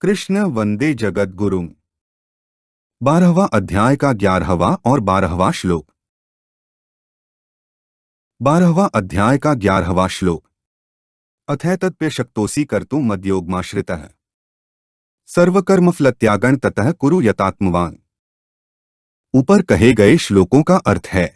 कृष्ण वंदे जगद्गुरुम्। 12वां अध्याय का 11वां और 12वां श्लोक। 12वां अध्याय का 11वां श्लोक। अथैतत्प्यशक्तोऽसि कर्तुं मद्योगमाश्रितः सर्वकर्मफलत्यागं ततः कुरु यतात्मवान्। ऊपर कहे गए श्लोकों का अर्थ है,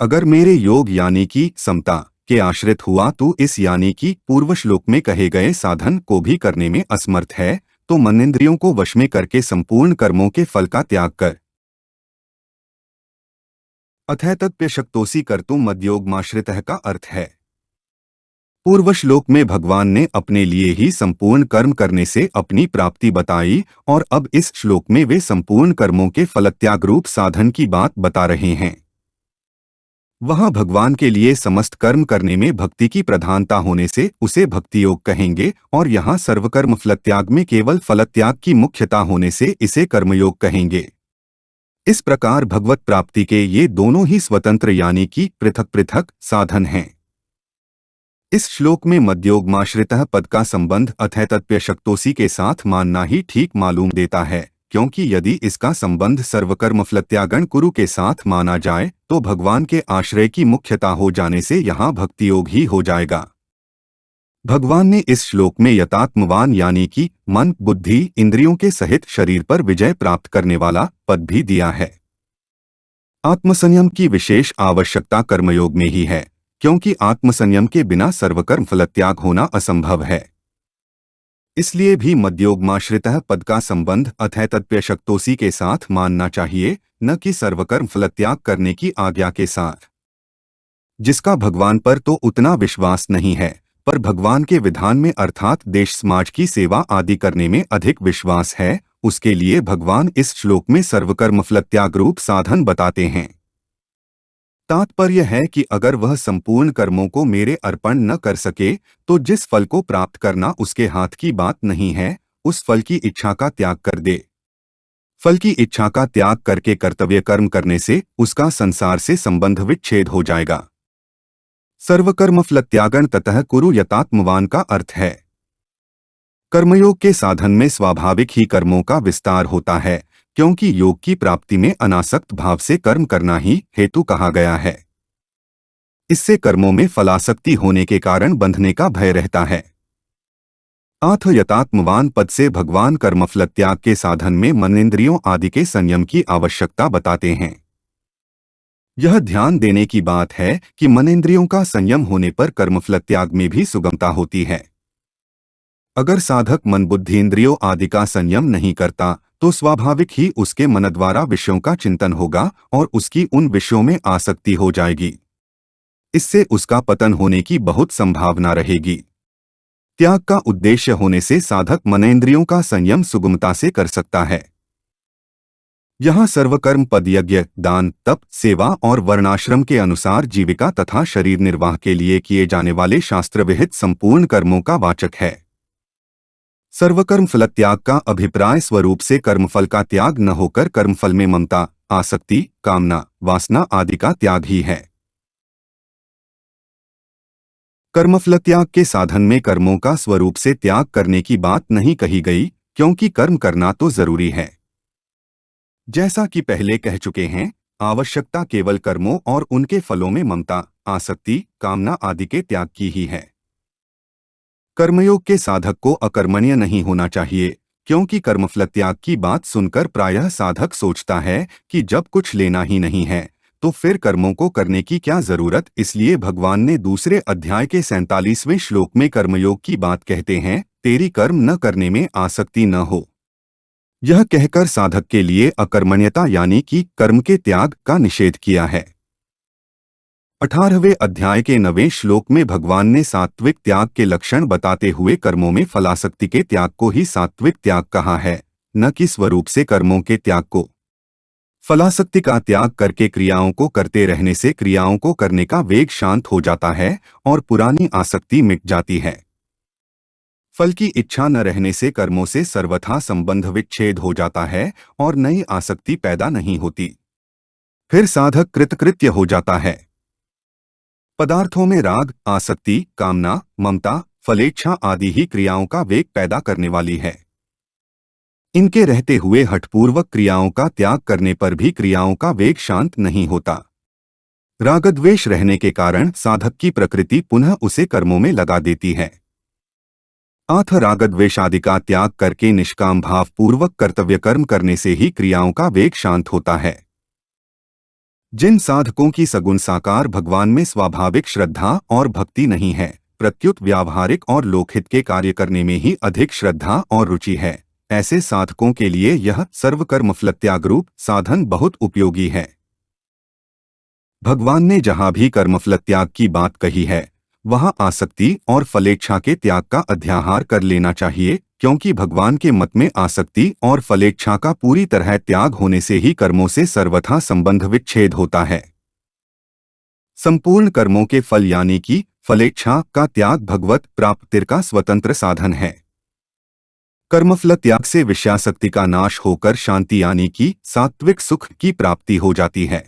अगर मेरे योग यानी कि समता के आश्रित हुआ तो इस यानी कि पूर्व श्लोक में कहे गए साधन को भी करने में असमर्थ है, तो मननेंद्रियों को वश में करके संपूर्ण कर्मों के फल का त्याग कर अथैतत्प्यशक्तोऽसि कर्तुं मद्योगमाश्रितः का अर्थ है, पूर्व श्लोक में भगवान ने अपने लिए ही संपूर्ण कर्म करने से अपनी प्राप्ति बताई और अब इस श्लोक में वे संपूर्ण कर्मों के फलत्याग रूप साधन की बात बता रहे हैं। वहाँ भगवान के लिए समस्त कर्म करने में भक्ति की प्रधानता होने से उसे भक्ति योग कहेंगे और यहाँ सर्वकर्म फलत्याग में केवल फलत्याग की मुख्यता होने से इसे कर्मयोग कहेंगे। इस प्रकार भगवत प्राप्ति के ये दोनों ही स्वतंत्र यानी कि पृथक पृथक साधन हैं। इस श्लोक में मद्योगमाश्रितः पद का संबंध अथैतत्प्यशक्तोऽसि के साथ मानना ही ठीक मालूम देता है, क्योंकि यदि इसका संबंध सर्वकर्मफलत्यागं कुरु के साथ माना जाए तो भगवान के आश्रय की मुख्यता हो जाने से यहाँ भक्ति योग ही हो जाएगा। भगवान ने इस श्लोक में यतात्मवान यानी कि मन बुद्धि इंद्रियों के सहित शरीर पर विजय प्राप्त करने वाला पद भी दिया है। आत्मसंयम की विशेष आवश्यकता कर्मयोग में ही है, क्योंकि आत्मसंयम के बिना सर्वकर्म फलत्याग होना असंभव है। इसलिए भी मद्योगमाश्रितः पद का संबंध अथैतत्प्यशक्तोऽसि के साथ मानना चाहिए, न कि सर्वकर्म फलत्याग करने की आज्ञा के साथ। जिसका भगवान पर तो उतना विश्वास नहीं है, पर भगवान के विधान में अर्थात देश समाज की सेवा आदि करने में अधिक विश्वास है, उसके लिए भगवान इस श्लोक में सर्वकर्म फलत्याग रूप साधन बताते हैं। तात्पर्य है कि अगर वह संपूर्ण कर्मों को मेरे अर्पण न कर सके तो जिस फल को प्राप्त करना उसके हाथ की बात नहीं है, उस फल की इच्छा का त्याग कर दे। फल की इच्छा का त्याग करके कर्तव्य कर्म करने से उसका संसार से संबंध विच्छेद हो जाएगा। सर्वकर्म फलत्यागं ततः कुरु यतात्मवान का अर्थ है, कर्मयोग के साधन में स्वाभाविक ही कर्मों का विस्तार होता है, क्योंकि योग की प्राप्ति में अनासक्त भाव से कर्म करना ही हेतु कहा गया है। इससे कर्मों में फलासक्ति होने के कारण बंधने का भय रहता है। अथ यतात्मवान पद से भगवान कर्मफल त्याग के साधन में मननेंद्रियों आदि के संयम की आवश्यकता बताते हैं। यह ध्यान देने की बात है कि मननेंद्रियों का संयम होने पर कर्मफल त्याग में भी सुगमता होती है। अगर साधक मन बुद्धि इंद्रियों आदि का संयम नहीं करता तो स्वाभाविक ही उसके मन द्वारा विषयों का चिंतन होगा और उसकी उन विषयों में आसक्ति हो जाएगी। इससे उसका पतन होने की बहुत संभावना रहेगी। त्याग का उद्देश्य होने से साधक मननेंद्रियों का संयम सुगमता से कर सकता है। यहाँ सर्वकर्म पद यज्ञ दान तप सेवा और वर्णाश्रम के अनुसार जीविका तथा शरीर निर्वाह के लिए किए जाने वाले शास्त्र विहित संपूर्ण कर्मों का वाचक है। सर्वकर्म फल त्याग का अभिप्राय स्वरूप से कर्मफल का त्याग न होकर कर्मफल में ममता आसक्ति कामना वासना आदि का त्याग ही है। कर्मफल त्याग के साधन में कर्मों का स्वरूप से त्याग करने की बात नहीं कही गई, क्योंकि कर्म करना तो जरूरी है। जैसा कि पहले कह चुके हैं, आवश्यकता केवल कर्मों और उनके फलों में ममता आसक्ति कामना आदि के त्याग की ही है। कर्मयोग के साधक को अकर्मण्य नहीं होना चाहिए, क्योंकि कर्मफल त्याग की बात सुनकर प्रायः साधक सोचता है कि जब कुछ लेना ही नहीं है तो फिर कर्मों को करने की क्या जरूरत। इसलिए भगवान ने दूसरे अध्याय के 47वें श्लोक में कर्मयोग की बात कहते हैं, तेरी कर्म न करने में आसक्ति न हो। यह कहकर साधक के लिए अकर्मण्यता यानी कि कर्म के त्याग का निषेध किया है। 18वें अध्याय के 9वें श्लोक में भगवान ने सात्विक त्याग के लक्षण बताते हुए कर्मों में फलासक्ति के त्याग को ही सात्विक त्याग कहा है, न कि स्वरूप से कर्मों के त्याग को। फलासक्ति का त्याग करके क्रियाओं को करते रहने से क्रियाओं को करने का वेग शांत हो जाता है और पुरानी आसक्ति मिट जाती है। फल की इच्छा न रहने से कर्मों से सर्वथा संबंध विच्छेद हो जाता है और नई आसक्ति पैदा नहीं होती। फिर साधक कृतकृत्य हो जाता है। पदार्थों में राग आसक्ति कामना ममता फलेच्छा आदि ही क्रियाओं का वेग पैदा करने वाली है। इनके रहते हुए हठपूर्वक क्रियाओं का त्याग करने पर भी क्रियाओं का वेग शांत नहीं होता। रागद्वेष रहने के कारण साधक की प्रकृति पुनः उसे कर्मों में लगा देती है। अथ रागद्वेष आदि का त्याग करके निष्काम भाव पूर्वक कर्तव्य कर्म करने से ही क्रियाओं का वेग शांत होता है। जिन साधकों की सगुण साकार भगवान में स्वाभाविक श्रद्धा और भक्ति नहीं है, प्रत्युत व्यावहारिक और लोकहित के कार्य करने में ही अधिक श्रद्धा और रुचि है, ऐसे साधकों के लिए यह सर्वकर्मफल त्याग रूप साधन बहुत उपयोगी है। भगवान ने जहाँ भी कर्मफल त्याग की बात कही है, वहाँ आसक्ति और फलेच्छा के त्याग का अध्याहार कर लेना चाहिए, क्योंकि भगवान के मत में आसक्ति और फलेच्छा का पूरी तरह त्याग होने से ही कर्मों से सर्वथा संबंध विच्छेद होता है। संपूर्ण कर्मों के फल यानी कि फलेच्छा का त्याग भगवत प्राप्ति का स्वतंत्र साधन है। कर्मफल त्याग से विषयासक्ति का नाश होकर शांति यानी कि सात्विक सुख की प्राप्ति हो जाती है।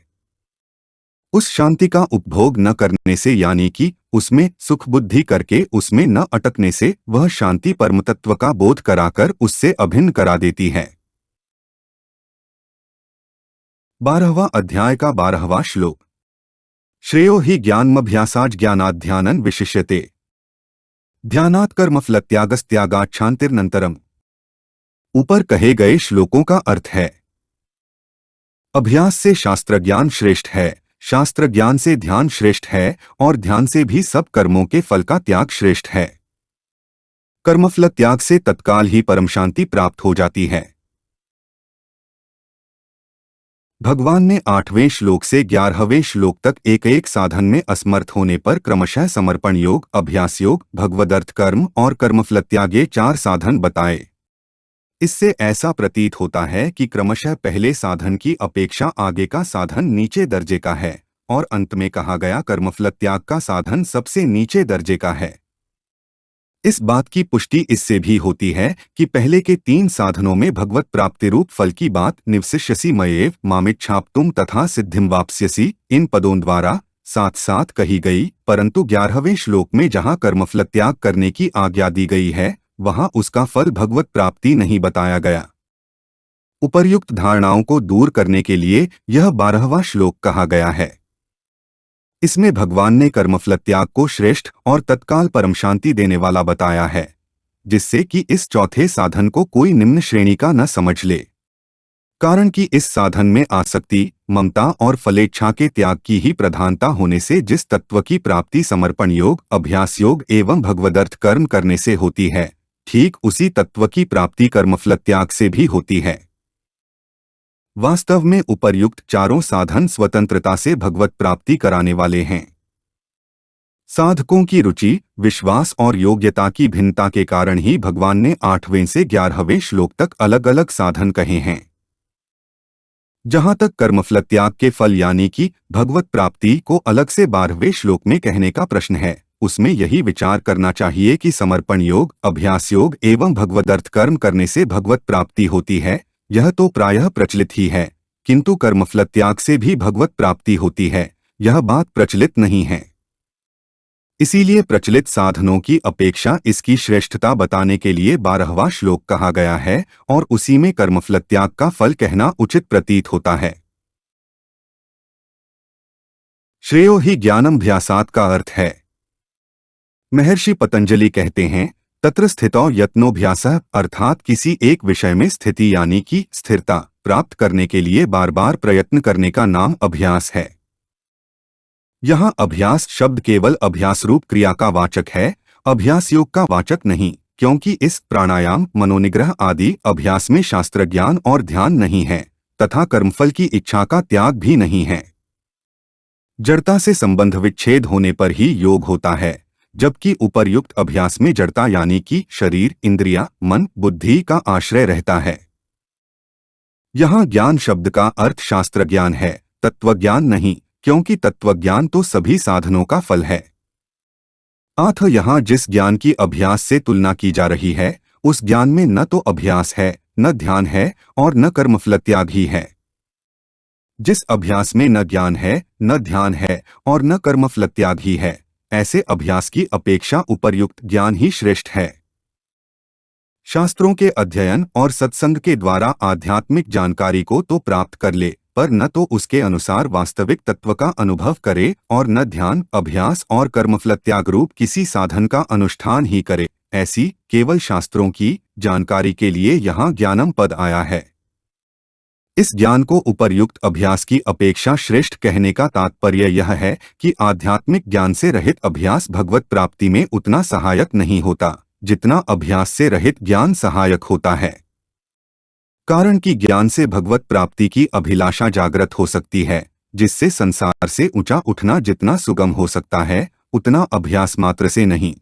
उस शांति का उपभोग न करने से यानी कि उसमें सुख बुद्धि करके उसमें न अटकने से वह शांति परमतत्व का बोध कराकर उससे अभिन्न करा देती है। 12वां अध्याय का 12वां श्लोक। श्रेयो हि ज्ञानमभ्यासाच् ज्ञानात् ध्यानं विशिष्यते ध्यानात् कर्मफल त्यागस्त्यागात् शान्तिरनन्तरम्। ऊपर कहे गए श्लोकों का अर्थ है, अभ्यास से शास्त्र ज्ञान श्रेष्ठ है, शास्त्र ज्ञान से ध्यान श्रेष्ठ है और ध्यान से भी सब कर्मों के फल का त्याग श्रेष्ठ है। कर्मफल त्याग से तत्काल ही परम शांति प्राप्त हो जाती है। भगवान ने 8वें श्लोक से 11वें श्लोक तक एक एक साधन में असमर्थ होने पर क्रमशः समर्पण योग, अभ्यास योग, भगवदर्थ कर्म और कर्मफल त्याग ये 4 साधन बताए। इससे ऐसा प्रतीत होता है कि क्रमशः पहले साधन की अपेक्षा आगे का साधन नीचे दर्जे का है और अंत में कहा गया कर्मफल त्याग का साधन सबसे नीचे दर्जे का है। इस बात की पुष्टि इससे भी होती है कि पहले के 3 साधनों में भगवत प्राप्ति रूप फल की बात निवसिष्यसि मयेव मामिच्छाप्तुम तथा सिद्धिम वाप्स्यसि इन पदों द्वारा साथ साथ कही गई, परंतु 11वें श्लोक में जहाँ कर्मफल त्याग करने की आज्ञा दी गई है, वहां उसका फल भगवत प्राप्ति नहीं बताया गया। उपर्युक्त धारणाओं को दूर करने के लिए यह 12वां श्लोक कहा गया है। इसमें भगवान ने कर्मफल त्याग को श्रेष्ठ और तत्काल परम शांति देने वाला बताया है, जिससे कि इस चौथे साधन को कोई निम्न श्रेणी का न समझ ले। कारण कि इस साधन में आसक्ति, ममता और फलेच्छा के त्याग की ही प्रधानता होने से जिस तत्व की प्राप्ति समर्पण योग, अभ्यास योग एवं भगवदर्थ कर्म करने से होती है, ठीक उसी तत्व की प्राप्ति कर्मफल त्याग से भी होती है। वास्तव में उपर्युक्त चारों साधन स्वतंत्रता से भगवत प्राप्ति कराने वाले हैं। साधकों की रुचि, विश्वास और योग्यता की भिन्नता के कारण ही भगवान ने 8वें से 11वें श्लोक तक अलग अलग साधन कहे हैं। जहां तक कर्मफल त्याग के फल यानी कि भगवत प्राप्ति को अलग से 12वें श्लोक में कहने का प्रश्न है, उसमें यही विचार करना चाहिए कि समर्पण योग, अभ्यास योग एवं भगवदर्थ कर्म करने से भगवत प्राप्ति होती है, यह तो प्रायः प्रचलित ही है, किंतु कर्मफल त्याग से भी भगवत प्राप्ति होती है, यह बात प्रचलित नहीं है। इसीलिए प्रचलित साधनों की अपेक्षा इसकी श्रेष्ठता बताने के लिए 12वां श्लोक कहा गया है और उसी में कर्मफल त्याग का फल कहना उचित प्रतीत होता है। श्रेयो हि ज्ञानमभ्यासात् का अर्थ है, महर्षि पतंजलि कहते हैं, तत्र स्थितो यत्नोभ्यासः अर्थात किसी एक विषय में स्थिति यानी कि स्थिरता प्राप्त करने के लिए बार बार प्रयत्न करने का नाम अभ्यास है। यहाँ अभ्यास शब्द केवल अभ्यास रूप क्रिया का वाचक है, अभ्यास योग का वाचक नहीं, क्योंकि इस प्राणायाम, मनोनिग्रह आदि अभ्यास में शास्त्र ज्ञान और ध्यान नहीं है तथा कर्मफल की इच्छा का त्याग भी नहीं है। जड़ता से संबंध विच्छेद होने पर ही योग होता है, जबकि उपर्युक्त अभ्यास में जड़ता यानी कि शरीर, इंद्रिया, मन, बुद्धि का आश्रय रहता है। यहाँ ज्ञान शब्द का अर्थ शास्त्र ज्ञान है, तत्वज्ञान नहीं, क्योंकि तत्वज्ञान तो सभी साधनों का फल है। अथ यहाँ जिस ज्ञान की अभ्यास से तुलना की जा रही है, उस ज्ञान में न तो अभ्यास है, न ध्यान है और न कर्मफल त्याग ही है। जिस अभ्यास में न ज्ञान है, न ध्यान है और न कर्मफल त्याग ही है, ऐसे अभ्यास की अपेक्षा उपर्युक्त ज्ञान ही श्रेष्ठ है। शास्त्रों के अध्ययन और सत्संग के द्वारा आध्यात्मिक जानकारी को तो प्राप्त कर ले, पर न तो उसके अनुसार वास्तविक तत्व का अनुभव करे और न ध्यान, अभ्यास और कर्मफल त्याग रूप किसी साधन का अनुष्ठान ही करे। ऐसी केवल शास्त्रों की जानकारी के लिए यहाँ ज्ञानम पद आया है। इस ज्ञान को उपर्युक्त अभ्यास की अपेक्षा श्रेष्ठ कहने का तात्पर्य यह है कि आध्यात्मिक ज्ञान से रहित अभ्यास भगवत प्राप्ति में उतना सहायक नहीं होता जितना अभ्यास से रहित ज्ञान सहायक होता है। कारण कि ज्ञान से भगवत प्राप्ति की अभिलाषा जागृत हो सकती है, जिससे संसार से ऊंचा उठना जितना सुगम हो सकता है उतना अभ्यास मात्र से नहीं।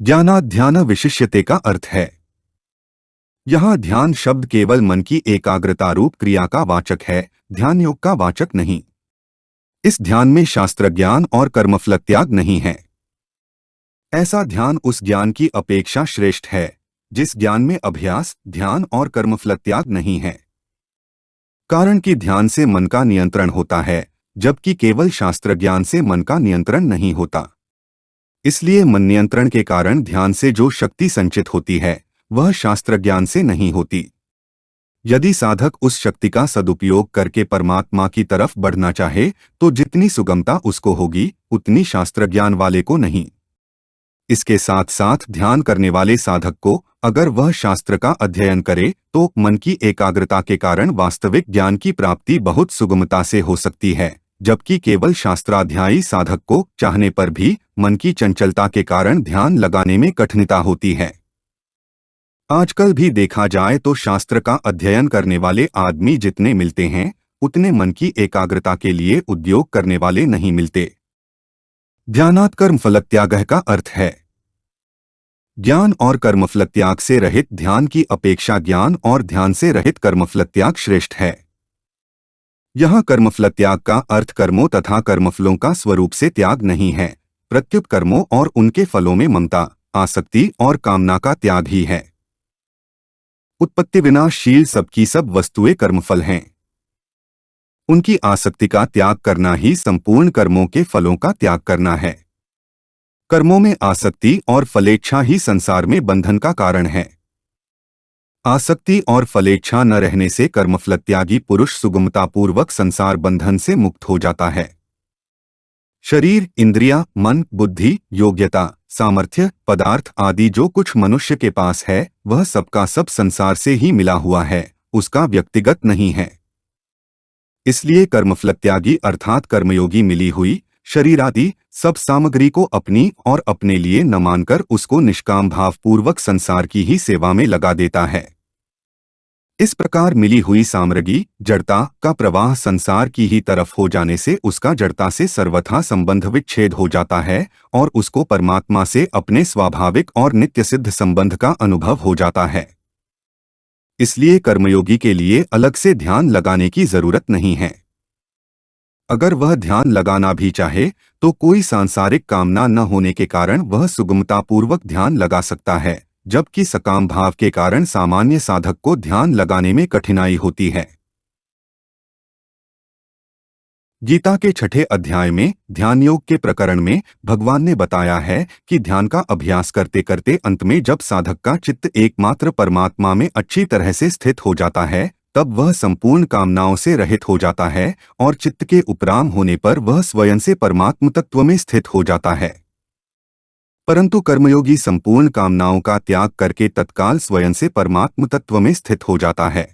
ज्ञानाध्यान विशिष्यते का अर्थ है। यहाँ ध्यान शब्द केवल मन की एकाग्रता रूप क्रिया का वाचक है, ध्यान योग का वाचक नहीं। इस ध्यान में शास्त्र ज्ञान और कर्मफल त्याग नहीं है। ऐसा ध्यान उस ज्ञान की अपेक्षा श्रेष्ठ है जिस ज्ञान में अभ्यास, ध्यान और कर्मफल त्याग नहीं है। कारण कि ध्यान से मन का नियंत्रण होता है, जबकि केवल शास्त्र ज्ञान से मन का नियंत्रण नहीं होता। इसलिए मन नियंत्रण के कारण ध्यान से जो शक्ति संचित होती है वह शास्त्र ज्ञान से नहीं होती। यदि साधक उस शक्ति का सदुपयोग करके परमात्मा की तरफ बढ़ना चाहे तो जितनी सुगमता उसको होगी उतनी शास्त्र ज्ञान वाले को नहीं। इसके साथ साथ ध्यान करने वाले साधक को अगर वह शास्त्र का अध्ययन करे तो मन की एकाग्रता के कारण वास्तविक ज्ञान की प्राप्ति बहुत सुगमता से हो सकती है, जबकि केवल शास्त्राध्यायी साधक को चाहने पर भी मन की चंचलता के कारण ध्यान लगाने में कठिनता होती है। आजकल भी देखा जाए तो शास्त्र का अध्ययन करने वाले आदमी जितने मिलते हैं उतने मन की एकाग्रता के लिए उद्योग करने वाले नहीं मिलते। ध्यानात् कर्मफल त्यागः का अर्थ है ज्ञान और कर्मफल त्याग से रहित ध्यान की अपेक्षा ज्ञान और ध्यान से रहित कर्मफल त्याग श्रेष्ठ है। यहाँ कर्मफल त्याग का अर्थ कर्मों तथा कर्मफलों का स्वरूप से त्याग नहीं है, प्रत्युत कर्मों और उनके फलों में ममता, आसक्ति और कामना का त्याग ही है। उत्पत्ति विनाशशील सबकी सब वस्तुएं कर्मफल हैं। उनकी आसक्ति का त्याग करना ही संपूर्ण कर्मों के फलों का त्याग करना है। कर्मों में आसक्ति और फलेच्छा ही संसार में बंधन का कारण है। आसक्ति और फलेच्छा न रहने से कर्मफल त्यागी पुरुष सुगमतापूर्वक संसार बंधन से मुक्त हो जाता है। शरीर, इंद्रिया, मन, बुद्धि, योग्यता, सामर्थ्य, पदार्थ आदि जो कुछ मनुष्य के पास है वह सबका सब संसार से ही मिला हुआ है, उसका व्यक्तिगत नहीं है। इसलिए कर्मफल त्यागी अर्थात कर्मयोगी मिली हुई शरीर आदि सब सामग्री को अपनी और अपने लिए न मानकर उसको निष्काम भावपूर्वक संसार की ही सेवा में लगा देता है। इस प्रकार मिली हुई सामग्री जड़ता का प्रवाह संसार की ही तरफ हो जाने से उसका जड़ता से सर्वथा संबंध विच्छेद हो जाता है और उसको परमात्मा से अपने स्वाभाविक और नित्य सिद्ध संबंध का अनुभव हो जाता है। इसलिए कर्मयोगी के लिए अलग से ध्यान लगाने की जरूरत नहीं है। अगर वह ध्यान लगाना भी चाहे तो कोई सांसारिक कामना न होने के कारण वह सुगमतापूर्वक ध्यान लगा सकता है, जबकि सकाम भाव के कारण सामान्य साधक को ध्यान लगाने में कठिनाई होती है। गीता के 6ठे अध्याय में ध्यान योग के प्रकरण में भगवान ने बताया है कि ध्यान का अभ्यास करते करते अंत में जब साधक का चित्त एकमात्र परमात्मा में अच्छी तरह से स्थित हो जाता है तब वह संपूर्ण कामनाओं से रहित हो जाता है और चित्त के उपराम होने पर वह स्वयं से परमात्म तत्व में स्थित हो जाता है। परंतु कर्मयोगी संपूर्ण कामनाओं का त्याग करके तत्काल स्वयं से परमात्म तत्व में स्थित हो जाता है।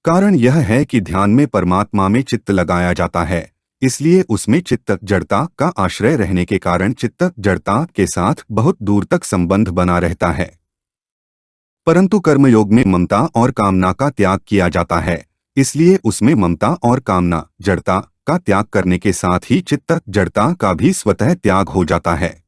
कारण यह है कि ध्यान में परमात्मा में चित्त लगाया जाता है, इसलिए उसमें चित्त जड़ता का आश्रय रहने के कारण चित्त जड़ता के साथ बहुत दूर तक संबंध बना रहता है। परंतु कर्मयोग में ममता और कामना का त्याग किया जाता है, इसलिए उसमें ममता और कामना जड़ता का त्याग करने के साथ ही चित्त जड़ता का भी स्वतः त्याग हो जाता है।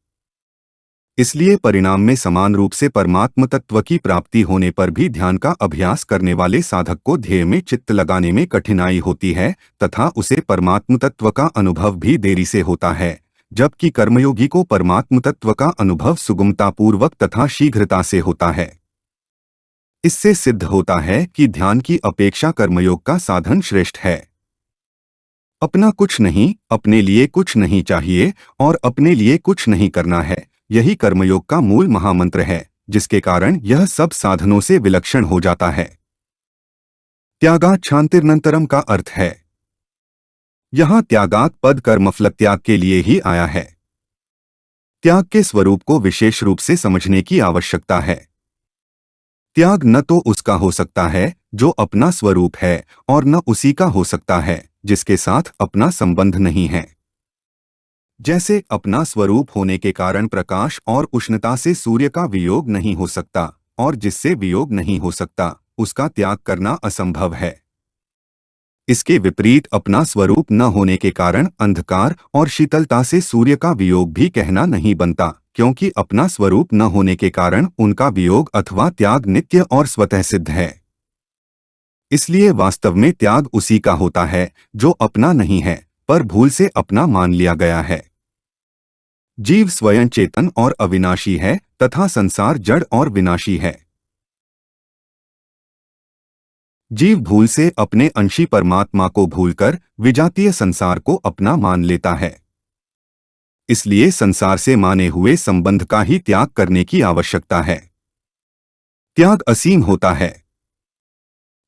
इसलिए परिणाम में समान रूप से परमात्म तत्व की प्राप्ति होने पर भी ध्यान का अभ्यास करने वाले साधक को ध्येय में चित्त लगाने में कठिनाई होती है तथा उसे परमात्म तत्व का अनुभव भी देरी से होता है, जबकि कर्मयोगी को परमात्म तत्व का अनुभव सुगमतापूर्वक तथा शीघ्रता से होता है। इससे सिद्ध होता है कि ध्यान की अपेक्षा कर्मयोग का साधन श्रेष्ठ है। अपना कुछ नहीं, अपने लिए कुछ नहीं चाहिए और अपने लिए कुछ नहीं करना है, यही कर्मयोग का मूल महामंत्र है, जिसके कारण यह सब साधनों से विलक्षण हो जाता है। त्यागात् शान्तिरनंतरम का अर्थ है, यहाँ त्यागात् पद कर्मफल त्याग के लिए ही आया है। त्याग के स्वरूप को विशेष रूप से समझने की आवश्यकता है। त्याग न तो उसका हो सकता है जो अपना स्वरूप है और न उसी का हो सकता है जिसके साथ अपना संबंध नहीं है। जैसे अपना स्वरूप होने के कारण प्रकाश और उष्णता से सूर्य का वियोग नहीं हो सकता और जिससे वियोग नहीं हो सकता उसका त्याग करना असंभव है। इसके विपरीत अपना स्वरूप न होने के कारण अंधकार और शीतलता से सूर्य का वियोग भी कहना नहीं बनता, क्योंकि अपना स्वरूप न होने के कारण उनका वियोग अथवा त्याग नित्य और स्वतः सिद्ध है। इसलिए वास्तव में त्याग उसी का होता है जो अपना नहीं है पर भूल से अपना मान लिया गया है। जीव स्वयं चेतन और अविनाशी है तथा संसार जड़ और विनाशी है। जीव भूल से अपने अंशी परमात्मा को भूलकर विजातीय संसार को अपना मान लेता है। इसलिए संसार से माने हुए संबंध का ही त्याग करने की आवश्यकता है। त्याग असीम होता है।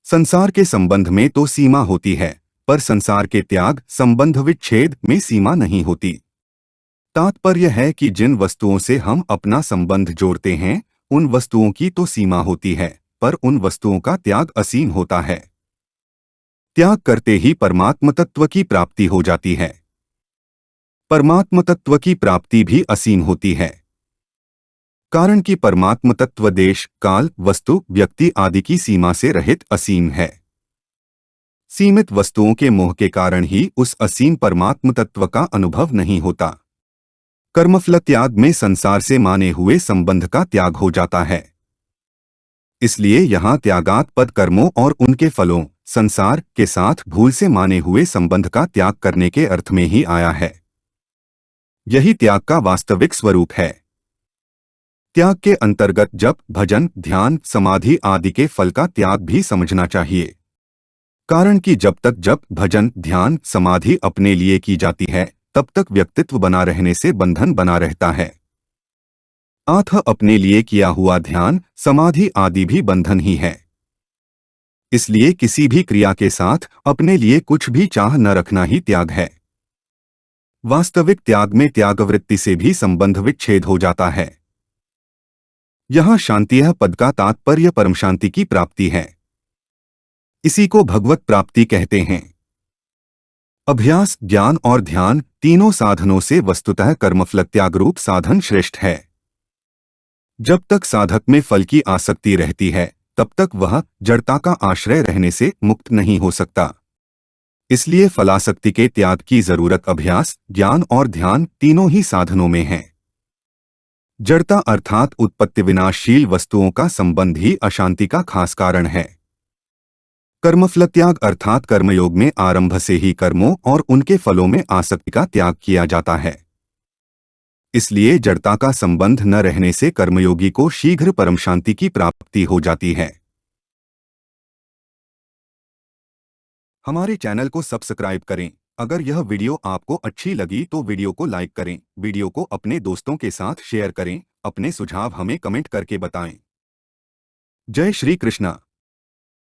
संसार के संबंध में तो सीमा होती है, पर संसार के त्याग संबंध विच्छेद में सीमा नहीं होती। तात्पर्य है कि जिन वस्तुओं से हम अपना संबंध जोड़ते हैं उन वस्तुओं की तो सीमा होती है, पर उन वस्तुओं का त्याग असीम होता है। त्याग करते ही परमात्म तत्व की प्राप्ति हो जाती है। परमात्म तत्व की प्राप्ति भी असीम होती है, कारण कि परमात्म तत्व देश, काल, वस्तु, व्यक्ति आदि की सीमा से रहित असीम है। सीमित वस्तुओं के मोह के कारण ही उस असीम परमात्म तत्व का अनुभव नहीं होता। कर्मफल त्याग में संसार से माने हुए संबंध का त्याग हो जाता है। इसलिए यहाँ त्यागात् पद कर्मों और उनके फलों, संसार के साथ भूल से माने हुए संबंध का त्याग करने के अर्थ में ही आया है। यही त्याग का वास्तविक स्वरूप है। त्याग के अंतर्गत जप, भजन, ध्यान, समाधि आदि के फल का त्याग भी समझना चाहिए, कारण कि जब तक जप, भजन, ध्यान, समाधि अपने लिए की जाती है तब तक व्यक्तित्व बना रहने से बंधन बना रहता है। अतः अपने लिए किया हुआ ध्यान, समाधि आदि भी बंधन ही है। इसलिए किसी भी क्रिया के साथ अपने लिए कुछ भी चाह न रखना ही त्याग है। वास्तविक त्याग में त्यागवृत्ति से भी संबंध विच्छेद हो जाता है। यहाँ शांतियः पद का तात्पर्य परम शांति की प्राप्ति है। इसी को भगवत प्राप्ति कहते हैं। अभ्यास, ज्ञान और ध्यान तीनों साधनों से वस्तुतः कर्मफल त्याग रूप साधन श्रेष्ठ है। जब तक साधक में फल की आसक्ति रहती है तब तक वह जड़ता का आश्रय रहने से मुक्त नहीं हो सकता। इसलिए फलासक्ति के त्याग की जरूरत अभ्यास, ज्ञान और ध्यान तीनों ही साधनों में है। जड़ता अर्थात उत्पत्ति विनाशशील वस्तुओं का संबंध ही अशांति का खास कारण है। कर्मफल त्याग अर्थात कर्मयोग में आरंभ से ही कर्मों और उनके फलों में आसक्ति का त्याग किया जाता है। इसलिए जड़ता का संबंध न रहने से कर्मयोगी को शीघ्र परम शांति की प्राप्ति हो जाती है। हमारे चैनल को सब्सक्राइब करें। अगर यह वीडियो आपको अच्छी लगी तो वीडियो को लाइक करें, वीडियो को अपने दोस्तों के साथ शेयर करें, अपने सुझाव हमें कमेंट करके बताएं। जय श्री कृष्णा।